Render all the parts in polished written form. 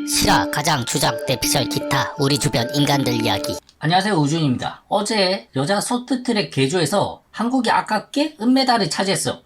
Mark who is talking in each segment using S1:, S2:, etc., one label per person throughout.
S1: 실화, 가장, 주장, 대피셜, 기타, 우리 주변 인간들 이야기.
S2: 안녕하세요, 우준입니다. 어제 여자 쇼트트랙 개조에서 한국이 아깝게 은메달을 차지했어요.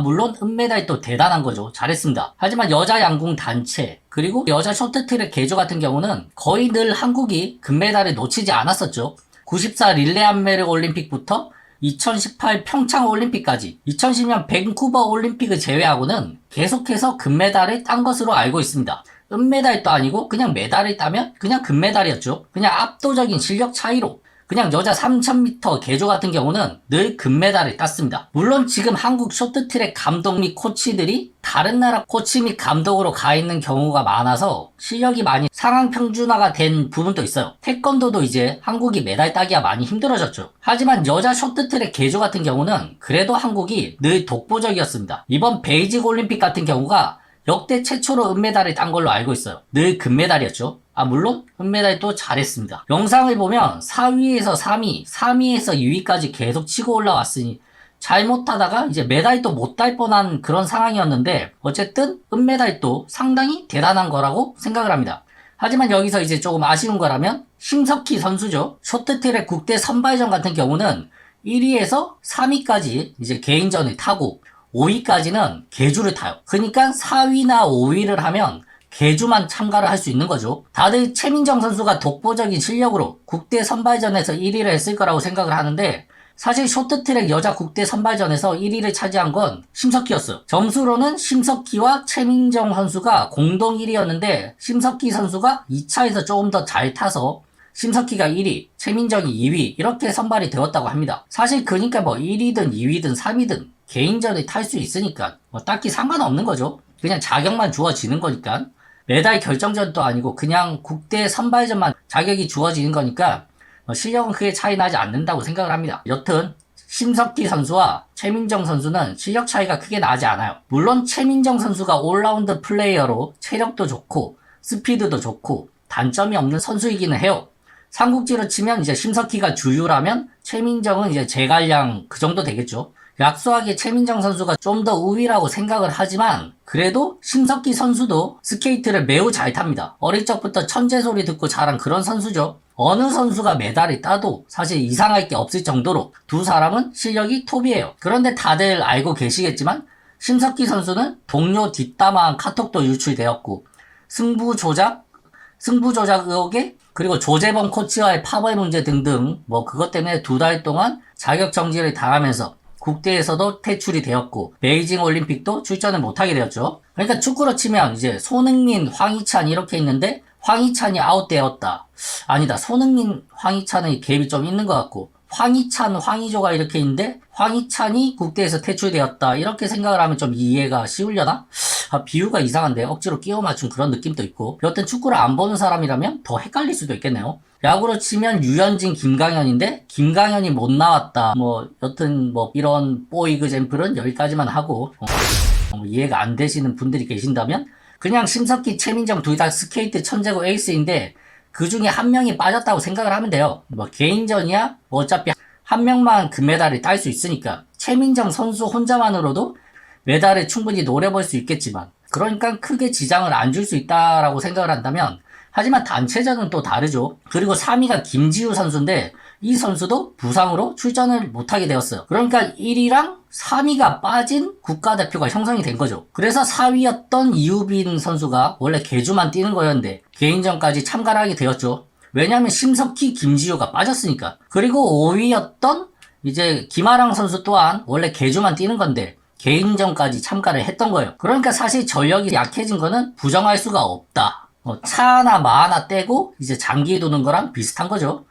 S2: 물론 은메달이 또 대단한 거죠. 잘했습니다. 하지만 여자 양궁 단체 그리고 여자 쇼트트랙 개조 같은 경우는 거의 늘 한국이 금메달을 놓치지 않았었죠. 94 릴레이 한메르 올림픽부터 2018 평창 올림픽까지 2010년 밴쿠버 올림픽을 제외하고는 계속해서 금메달을 딴 것으로 알고 있습니다. 은메달도 아니고 그냥 메달을 따면 그냥 금메달이었죠. 그냥 압도적인 실력 차이로 그냥 여자 3000m 개조 같은 경우는 늘 금메달을 땄습니다. 물론 지금 한국 쇼트트랙 감독 및 코치들이 다른 나라 코치 및 감독으로 가 있는 경우가 많아서 실력이 많이 상향 평준화가 된 부분도 있어요. 태권도도 이제 한국이 메달 따기가 많이 힘들어졌죠. 하지만 여자 쇼트트랙 개조 같은 경우는 그래도 한국이 늘 독보적이었습니다. 이번 베이징 올림픽 같은 경우가 역대 최초로 은메달을 딴 걸로 알고 있어요. 늘 금메달이었죠. 물론 은메달도 잘했습니다. 영상을 보면 4위에서 3위, 3위에서 2위까지 계속 치고 올라왔으니 잘못하다가 이제 메달도 못 딸 뻔한 그런 상황이었는데 어쨌든 은메달도 상당히 대단한 거라고 생각을 합니다. 하지만 여기서 이제 조금 아쉬운 거라면 심석희 선수죠. 쇼트트랙 국대 선발전 같은 경우는 1위에서 3위까지 이제 개인전을 타고 5위까지는 계주를 타요. 그러니까 4위나 5위를 하면 계주만 참가를 할 수 있는 거죠. 다들 최민정 선수가 독보적인 실력으로 국대 선발전에서 1위를 했을 거라고 생각을 하는데 사실 쇼트트랙 여자 국대 선발전에서 1위를 차지한 건 심석희였어요. 점수로는 심석희와 최민정 선수가 공동 1위였는데 심석희 선수가 2차에서 조금 더 잘 타서 심석희가 1위, 최민정이 2위 이렇게 선발이 되었다고 합니다. 사실 그러니까 1위든 2위든 3위든 개인전을 탈 수 있으니까 딱히 상관없는 거죠. 그냥 자격만 주어지는 거니까. 메달 결정전도 아니고 그냥 국대 선발전만 자격이 주어지는 거니까 실력은 크게 차이 나지 않는다고 생각을 합니다. 여튼 심석희 선수와 최민정 선수는 실력 차이가 크게 나지 않아요. 물론 최민정 선수가 올라운드 플레이어로 체력도 좋고 스피드도 좋고 단점이 없는 선수이기는 해요. 삼국지로 치면 이제 심석희가 주유라면 최민정은 이제 제갈량 그 정도 되겠죠. 약소하게 최민정 선수가 좀 더 우위라고 생각을 하지만 그래도 심석희 선수도 스케이트를 매우 잘 탑니다. 어릴 적부터 천재 소리 듣고 자란 그런 선수죠. 어느 선수가 메달을 따도 사실 이상할 게 없을 정도로 두 사람은 실력이 톱이에요. 그런데 다들 알고 계시겠지만 심석희 선수는 동료 뒷담화한 카톡도 유출되었고 승부 조작 의혹에 그리고 조재범 코치와의 파벌 문제 등등 그것 때문에 2달 동안 자격 정지를 당하면서 국대에서도 퇴출이 되었고 베이징 올림픽도 출전을 못하게 되었죠. 그러니까 축구로 치면 이제 손흥민, 황희찬 이렇게 있는데 황희찬이 아웃되었다. 아니다. 손흥민, 황희찬의 갭이 좀 있는 것 같고 황희찬, 황희조가 이렇게 있는데 황희찬이 국대에서 퇴출되었다. 이렇게 생각을 하면 좀 이해가 쉬우려나? 비유가 이상한데 억지로 끼워 맞춘 그런 느낌도 있고 여튼 축구를 안 보는 사람이라면 더 헷갈릴 수도 있겠네요. 야구로 치면 유현진, 김강현인데 김강현이 못 나왔다. 여튼 이런 뽀이그잼플은 여기까지만 하고 이해가 안 되시는 분들이 계신다면 그냥 심석희, 최민정 둘 다 스케이트 천재고 에이스인데 그 중에 한 명이 빠졌다고 생각을 하면 돼요. 개인전이야 어차피 한 명만 금메달을 딸 수 있으니까 최민정 선수 혼자만으로도 메달을 충분히 노려볼 수 있겠지만 그러니까 크게 지장을 안 줄 수 있다라고 생각을 한다면 하지만 단체전은 또 다르죠. 그리고 3위가 김지우 선수인데 이 선수도 부상으로 출전을 못하게 되었어요. 그러니까 1위랑 3위가 빠진 국가대표가 형성이 된 거죠. 그래서 4위였던 이우빈 선수가 원래 계주만 뛰는 거였는데 개인전까지 참가를 하게 되었죠. 왜냐하면 심석희, 김지우가 빠졌으니까. 그리고 5위였던 이제 김아랑 선수 또한 원래 계주만 뛰는 건데 개인전까지 참가를 했던 거예요. 그러니까 사실 전력이 약해진 거는 부정할 수가 없다. 차 하나 마 하나 떼고 이제 장기 도는 거랑 비슷한 거죠.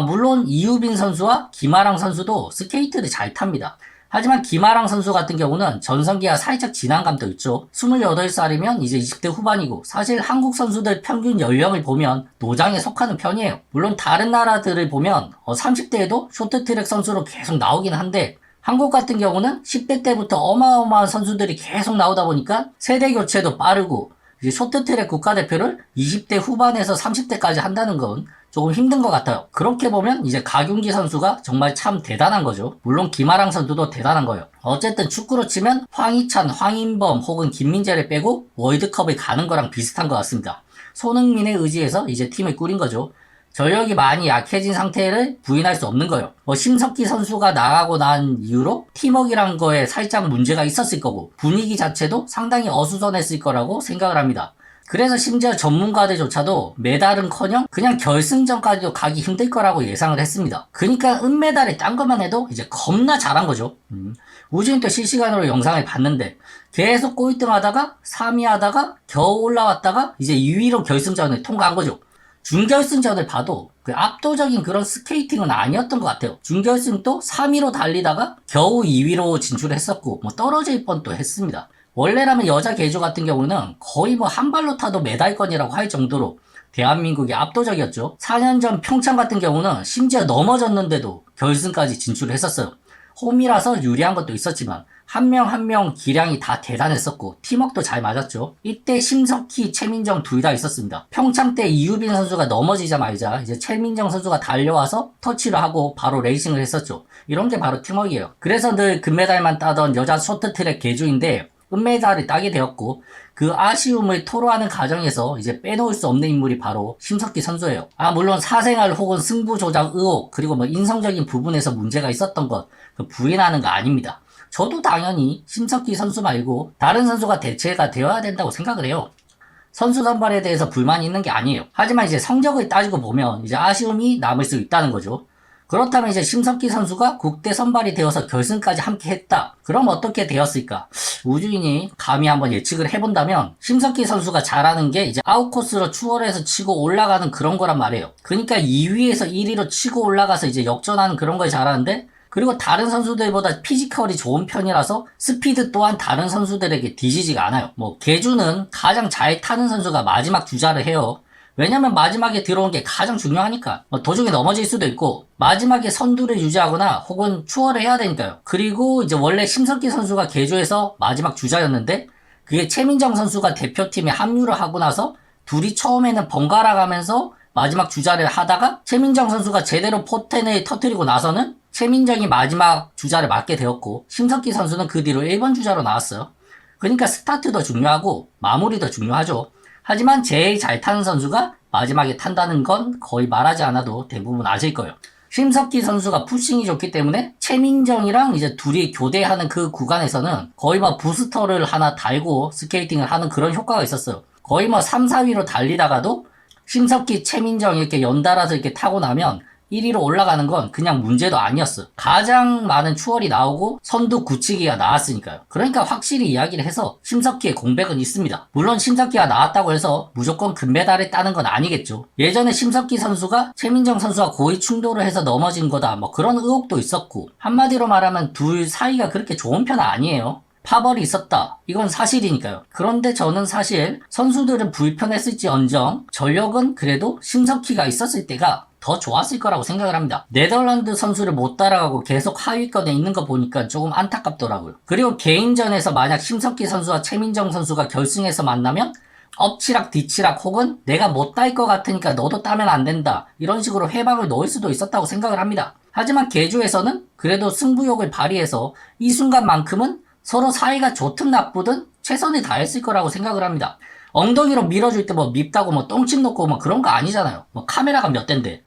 S2: 물론 이우빈 선수와 김아랑 선수도 스케이트를 잘 탑니다. 하지만 김아랑 선수 같은 경우는 전성기가 살짝 지난 감도 있죠. 28살이면 이제 20대 후반이고 사실 한국 선수들 평균 연령을 보면 노장에 속하는 편이에요. 물론 다른 나라들을 보면 30대에도 쇼트트랙 선수로 계속 나오긴 한데 한국 같은 경우는 10대 때부터 어마어마한 선수들이 계속 나오다 보니까 세대 교체도 빠르고 이제 쇼트트랙 국가대표를 20대 후반에서 30대까지 한다는 건 조금 힘든 것 같아요. 그렇게 보면 이제 가균기 선수가 정말 참 대단한 거죠. 물론 김아랑 선수도 대단한 거예요. 어쨌든 축구로 치면 황희찬, 황인범 혹은 김민재를 빼고 월드컵에 가는 거랑 비슷한 것 같습니다. 손흥민의 의지에서 이제 팀을 꾸린 거죠. 전력이 많이 약해진 상태를 부인할 수 없는 거예요. 심석희 선수가 나가고 난 이후로 팀워크란 거에 살짝 문제가 있었을 거고 분위기 자체도 상당히 어수선했을 거라고 생각을 합니다. 그래서 심지어 전문가들조차도 메달은커녕 그냥 결승전까지도 가기 힘들 거라고 예상을 했습니다. 그러니까 은메달을 딴 것만 해도 이제 겁나 잘한 거죠. 우주는 또 실시간으로 영상을 봤는데 계속 꼴등 하다가 3위 하다가 겨우 올라왔다가 이제 2위로 결승전을 통과한 거죠. 준결승전을 봐도 그 압도적인 그런 스케이팅은 아니었던 것 같아요. 준결승도 3위로 달리다가 겨우 2위로 진출했었고 떨어질 뻔도 했습니다. 원래라면 여자 개조 같은 경우는 거의 한 발로 타도 메달권이라고 할 정도로 대한민국이 압도적이었죠. 4년 전 평창 같은 경우는 심지어 넘어졌는데도 결승까지 진출을 했었어요. 홈이라서 유리한 것도 있었지만 한 명 한 명 기량이 다 대단했었고 팀워크도 잘 맞았죠. 이때 심석희, 최민정 둘 다 있었습니다. 평창 때 이유빈 선수가 넘어지자마자 이제 최민정 선수가 달려와서 터치를 하고 바로 레이싱을 했었죠. 이런 게 바로 팀워크예요. 그래서 늘 금메달만 따던 여자 쇼트트랙 개주인데 은메달을 따게 되었고 그 아쉬움을 토로하는 과정에서 이제 빼놓을 수 없는 인물이 바로 심석희 선수예요. 물론 사생활 혹은 승부 조작 의혹 그리고 인성적인 부분에서 문제가 있었던 것 부인하는 거 아닙니다. 저도 당연히 심석희 선수 말고 다른 선수가 대체가 되어야 된다고 생각을 해요. 선수 선발에 대해서 불만이 있는 게 아니에요. 하지만 이제 성적을 따지고 보면 이제 아쉬움이 남을 수 있다는 거죠. 그렇다면 이제 심석희 선수가 국대 선발이 되어서 결승까지 함께 했다. 그럼 어떻게 되었을까? 우주인이 감히 한번 예측을 해본다면 심석희 선수가 잘하는 게 이제 아웃코스로 추월해서 치고 올라가는 그런 거란 말이에요. 그러니까 2위에서 1위로 치고 올라가서 이제 역전하는 그런 걸 잘하는데 그리고 다른 선수들보다 피지컬이 좋은 편이라서 스피드 또한 다른 선수들에게 뒤지지가 않아요. 개주는 가장 잘 타는 선수가 마지막 주자를 해요. 왜냐면 마지막에 들어온 게 가장 중요하니까. 도중에 넘어질 수도 있고 마지막에 선두를 유지하거나 혹은 추월을 해야 되니까요. 그리고 이제 원래 심석희 선수가 개조에서 마지막 주자였는데 그게 최민정 선수가 대표팀에 합류를 하고 나서 둘이 처음에는 번갈아 가면서 마지막 주자를 하다가 최민정 선수가 제대로 포텐을 터뜨리고 나서는 최민정이 마지막 주자를 맡게 되었고 심석희 선수는 그 뒤로 1번 주자로 나왔어요. 그러니까 스타트도 중요하고 마무리도 중요하죠. 하지만 제일 잘 타는 선수가 마지막에 탄다는 건 거의 말하지 않아도 대부분 아실 거예요. 심석희 선수가 푸싱이 좋기 때문에 최민정이랑 이제 둘이 교대하는 그 구간에서는 거의 부스터를 하나 달고 스케이팅을 하는 그런 효과가 있었어요. 거의 3, 4위로 달리다가도 심석희, 최민정 이렇게 연달아서 이렇게 타고 나면 1위로 올라가는 건 그냥 문제도 아니었어. 가장 많은 추월이 나오고 선두 굳히기가 나왔으니까요. 그러니까 확실히 이야기를 해서 심석희의 공백은 있습니다. 물론 심석희가 나왔다고 해서 무조건 금메달을 따는 건 아니겠죠. 예전에 심석희 선수가 최민정 선수와 고의 충돌을 해서 넘어진 거다 그런 의혹도 있었고 한마디로 말하면 둘 사이가 그렇게 좋은 편은 아니에요. 파벌이 있었다. 이건 사실이니까요. 그런데 저는 사실 선수들은 불편했을지언정 전력은 그래도 심석희가 있었을 때가 더 좋았을 거라고 생각을 합니다. 네덜란드 선수를 못 따라가고 계속 하위권에 있는 거 보니까 조금 안타깝더라고요. 그리고 개인전에서 만약 심석희 선수와 최민정 선수가 결승에서 만나면 엎치락 뒤치락 혹은 내가 못 딸 것 같으니까 너도 따면 안 된다 이런 식으로 회방을 놓을 수도 있었다고 생각을 합니다. 하지만 개주에서는 그래도 승부욕을 발휘해서 이 순간만큼은 서로 사이가 좋든 나쁘든 최선을 다했을 거라고 생각을 합니다. 엉덩이로 밀어줄 때 밉다고 똥침 놓고 그런 거 아니잖아요. 카메라가 몇 대인데.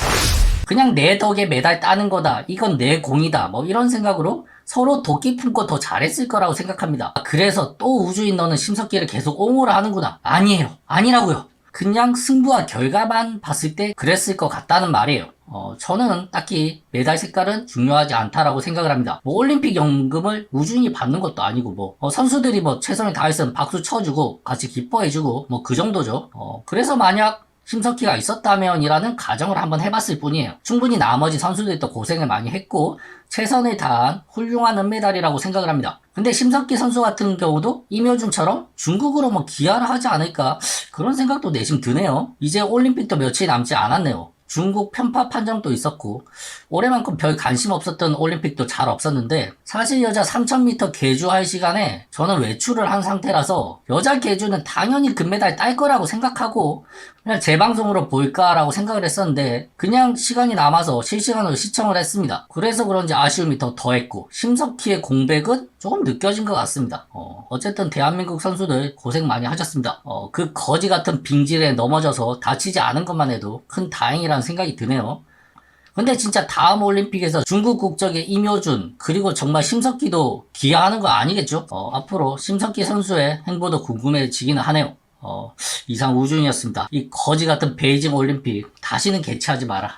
S2: 그냥 내 덕에 메달 따는 거다. 이건 내 공이다. 이런 생각으로 서로 도끼 품고 더 잘했을 거라고 생각합니다. 그래서 또 우주인 너는 심석희를 계속 옹호를 하는구나. 아니에요. 아니라고요. 그냥 승부와 결과만 봤을 때 그랬을 것 같다는 말이에요. 저는 딱히 메달 색깔은 중요하지 않다라고 생각을 합니다. 올림픽 연금을 우주인이 받는 것도 아니고 선수들이 최선을 다했으면 박수 쳐주고 같이 기뻐해주고 그 정도죠. 그래서 만약 심석희가 있었다면이라는 가정을 한번 해봤을 뿐이에요. 충분히 나머지 선수들도 고생을 많이 했고 최선을 다한 훌륭한 은메달이라고 생각을 합니다. 근데 심석희 선수 같은 경우도 임효준처럼 중국으로 기아를 하지 않을까 그런 생각도 내심 드네요. 이제 올림픽도 며칠 남지 않았네요. 중국 편파 판정도 있었고 올해만큼 별 관심 없었던 올림픽도 잘 없었는데 사실 여자 3000m 계주할 시간에 저는 외출을 한 상태라서 여자 계주는 당연히 금메달 딸 거라고 생각하고 그냥 재방송으로 볼까라고 생각을 했었는데 그냥 시간이 남아서 실시간으로 시청을 했습니다. 그래서 그런지 아쉬움이 더 더했고 심석희의 공백은 조금 느껴진 것 같습니다. 어쨌든 대한민국 선수들 고생 많이 하셨습니다. 그 거지 같은 빙질에 넘어져서 다치지 않은 것만 해도 큰 다행이라는 생각이 드네요. 근데 진짜 다음 올림픽에서 중국 국적의 임효준 그리고 정말 심석희도 기여하는 거 아니겠죠? 앞으로 심석희 선수의 행보도 궁금해지기는 하네요. 이상 우준이었습니다. 이 거지 같은 베이징 올림픽 다시는 개최하지 마라.